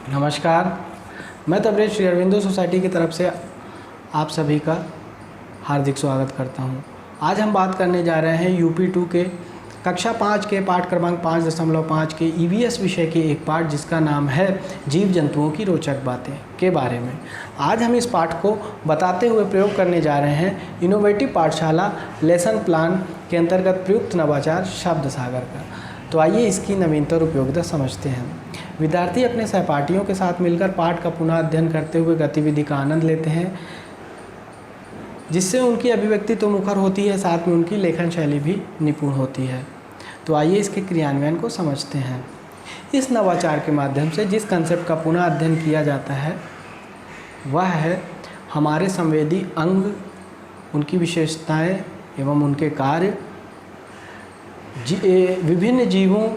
नमस्कार। मैं तबरेज़ श्री अरविंदो सोसाइटी की तरफ से आप सभी का हार्दिक स्वागत करता हूं। आज हम बात करने जा रहे हैं यूपी 2 के कक्षा 5 के पाठ क्रमांक 5.5 के ईवीएस विषय के एक पाठ जिसका नाम है जीव जंतुओं की रोचक बातें के बारे में। आज हम इस पाठ को बताते हुए प्रयोग करने जा रहे हैं इनोवेटिव पाठशाला लेसन प्लान के अंतर्गत प्रयुक्त नवाचार शब्द सागर का। तो आइए इसकी नवीनता और उपयोगिता समझते हैं। विद्यार्थी अपने सहपाठियों के साथ मिलकर पाठ का पुनः अध्ययन करते हुए गतिविधि का आनंद लेते हैं, जिससे उनकी अभिव्यक्ति तो मुखर होती है, साथ में उनकी लेखन शैली भी निपुण होती है। तो आइए इसके क्रियान्वयन को समझते हैं। इस नवाचार के माध्यम से जिस कंसेप्ट का पुनः अध्ययन किया जाता है वह है हमारे संवेदी अंग, उनकी विशेषताएं एवं उनके कार्य, विभिन्न जीवों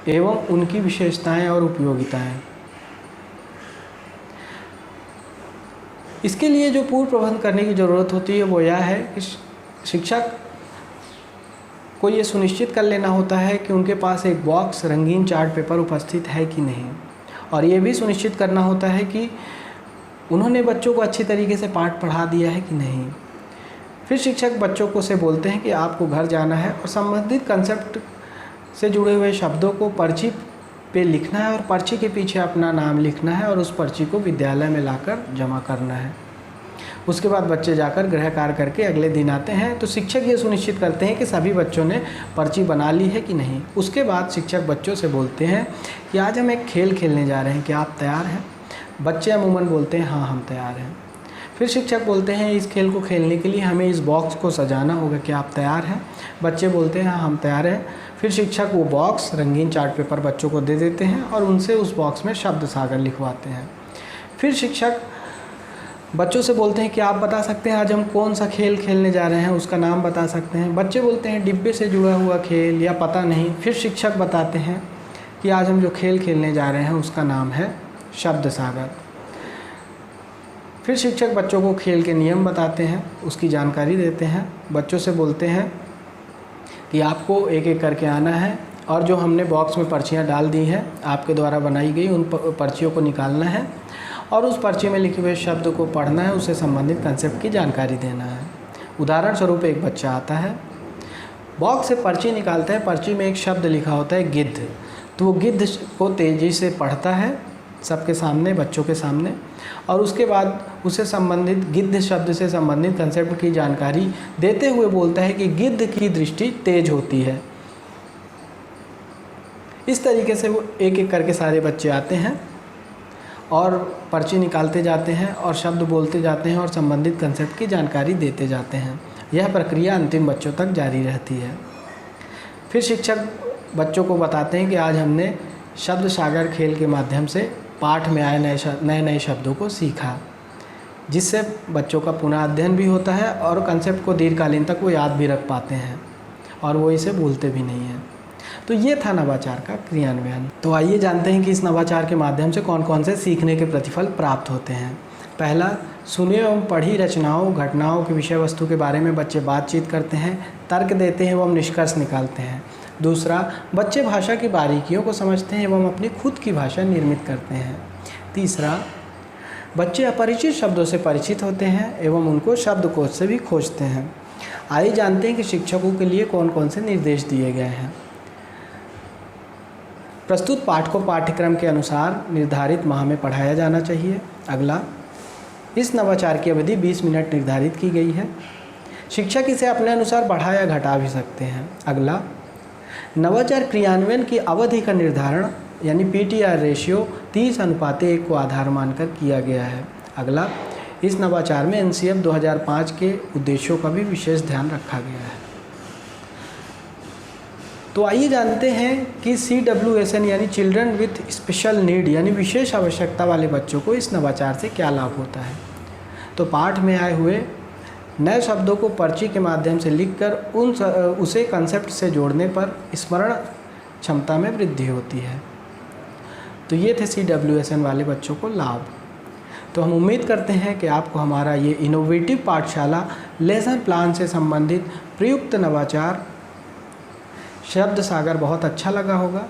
एवं उनकी विशेषताएं और उपयोगिताएं। इसके लिए जो पूर्व प्रबंध करने की ज़रूरत होती है वो यह है कि शिक्षक को ये सुनिश्चित कर लेना होता है कि उनके पास एक बॉक्स रंगीन चार्ट पेपर उपस्थित है कि नहीं, और ये भी सुनिश्चित करना होता है कि उन्होंने बच्चों को अच्छी तरीके से पाठ पढ़ा दिया है कि नहीं। फिर शिक्षक बच्चों को से बोलते हैं कि आपको घर जाना है और संबंधित कंसेप्ट से जुड़े हुए शब्दों को पर्ची पे लिखना है और पर्ची के पीछे अपना नाम लिखना है और उस पर्ची को विद्यालय में लाकर जमा करना है। उसके बाद बच्चे जाकर गृह कार्य करके अगले दिन आते हैं तो शिक्षक ये सुनिश्चित करते हैं कि सभी बच्चों ने पर्ची बना ली है कि नहीं। उसके बाद शिक्षक बच्चों से बोलते हैं कि आज हम एक खेल खेलने जा रहे हैं, क्या आप तैयार हैं? बच्चे अमूमन बोलते हैं हाँ हम तैयार हैं। फिर शिक्षक बोलते हैं इस खेल को खेलने के लिए हमें इस बॉक्स को सजाना होगा, क्या आप तैयार हैं? बच्चे बोलते हैं हाँ हम तैयार हैं। फिर शिक्षक वो बॉक्स रंगीन चार्ट पेपर बच्चों को दे देते हैं और उनसे उस बॉक्स में शब्द सागर लिखवाते हैं। फिर शिक्षक बच्चों से बोलते हैं कि आप बता सकते हैं आज हम कौन सा खेल खेलने जा रहे हैं, उसका नाम बता सकते हैं? बच्चे बोलते हैं डिब्बे से जुड़ा हुआ खेल या पता नहीं। फिर शिक्षक बताते हैं कि आज हम जो खेल खेलने जा रहे हैं उसका नाम है शब्द सागर। फिर शिक्षक बच्चों को खेल के नियम बताते हैं, उसकी जानकारी देते हैं। बच्चों से बोलते हैं कि आपको एक एक करके आना है और जो हमने बॉक्स में पर्चियाँ डाल दी हैं आपके द्वारा बनाई गई उन पर्चियों को निकालना है और उस पर्ची में लिखे हुए शब्द को पढ़ना है, उससे संबंधित कंसेप्ट की जानकारी देना है। उदाहरण स्वरूप एक बच्चा आता है, बॉक्स से पर्ची निकालता है, पर्ची में एक शब्द लिखा होता है गिद्ध, तो वो गिद्ध को तेज़ी से पढ़ता है सबके सामने, बच्चों के सामने, और उसके बाद उससे संबंधित गिद्ध शब्द से संबंधित कंसेप्ट की जानकारी देते हुए बोलता है कि गिद्ध की दृष्टि तेज होती है। इस तरीके से वो एक एक करके सारे बच्चे आते हैं और पर्ची निकालते जाते हैं और शब्द बोलते जाते हैं और संबंधित कंसेप्ट की जानकारी देते जाते हैं। यह प्रक्रिया अंतिम बच्चों तक जारी रहती है। फिर शिक्षक बच्चों को बताते हैं कि आज हमने शब्द सागर खेल के माध्यम से पाठ में आए नए शब्दों को सीखा, जिससे बच्चों का पुनः अध्ययन भी होता है और कंसेप्ट को दीर्घकालीन तक वो याद भी रख पाते हैं और वो इसे भूलते भी नहीं हैं। तो ये था नवाचार का क्रियान्वयन। तो आइए जानते हैं कि इस नवाचार के माध्यम से कौन कौन से सीखने के प्रतिफल प्राप्त होते हैं। पहला, सुनी एवं पढ़ी रचनाओं घटनाओं की विषय वस्तु के बारे में बच्चे बातचीत करते हैं, तर्क देते हैं एवं निष्कर्ष निकालते हैं। दूसरा, बच्चे भाषा की बारीकियों को समझते हैं एवं अपनी खुद की भाषा निर्मित करते हैं। तीसरा, बच्चे अपरिचित शब्दों से परिचित होते हैं एवं उनको शब्दकोश से भी खोजते हैं। आइए जानते हैं कि शिक्षकों के लिए कौन कौन से निर्देश दिए गए हैं। प्रस्तुत पाठ को पाठ्यक्रम के अनुसार निर्धारित माह में पढ़ाया जाना चाहिए। अगला, इस नवाचार की अवधि 20 मिनट निर्धारित की गई है। शिक्षक इसे अपने अनुसार बढ़ा या घटा भी सकते हैं। अगला, नवाचार क्रियान्वयन की अवधि का निर्धारण यानी PTR रेशियो 30:1 को आधार मानकर किया गया है। अगला, इस नवाचार में NCF 2005 के उद्देश्यों का भी विशेष ध्यान रखा गया है। तो आइए जानते हैं कि CWSN यानी चिल्ड्रन विथ स्पेशल नीड यानी विशेष आवश्यकता वाले बच्चों को इस नवाचार से क्या लाभ होता है। तो पाठ में आए हुए नए शब्दों को पर्ची के माध्यम से लिखकर उसे कंसेप्ट से जोड़ने पर स्मरण क्षमता में वृद्धि होती है। तो ये थे CWSN वाले बच्चों को लाभ। तो हम उम्मीद करते हैं कि आपको हमारा ये इनोवेटिव पाठशाला लेसन प्लान से संबंधित प्रयुक्त नवाचार शब्द सागर बहुत अच्छा लगा होगा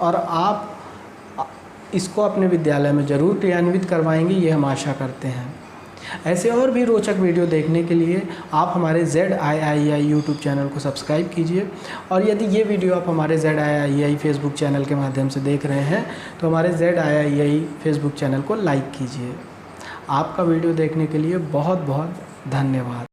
और आप इसको अपने विद्यालय में ज़रूर क्रियान्वित करवाएंगे, ये हम आशा करते हैं। ऐसे और भी रोचक वीडियो देखने के लिए आप हमारे ZIII यूट्यूब चैनल को सब्सक्राइब कीजिए, और यदि ये वीडियो आप हमारे ZIII फेसबुक चैनल के माध्यम से देख रहे हैं तो हमारे ZIII फेसबुक चैनल को लाइक कीजिए। आपका वीडियो देखने के लिए बहुत बहुत धन्यवाद।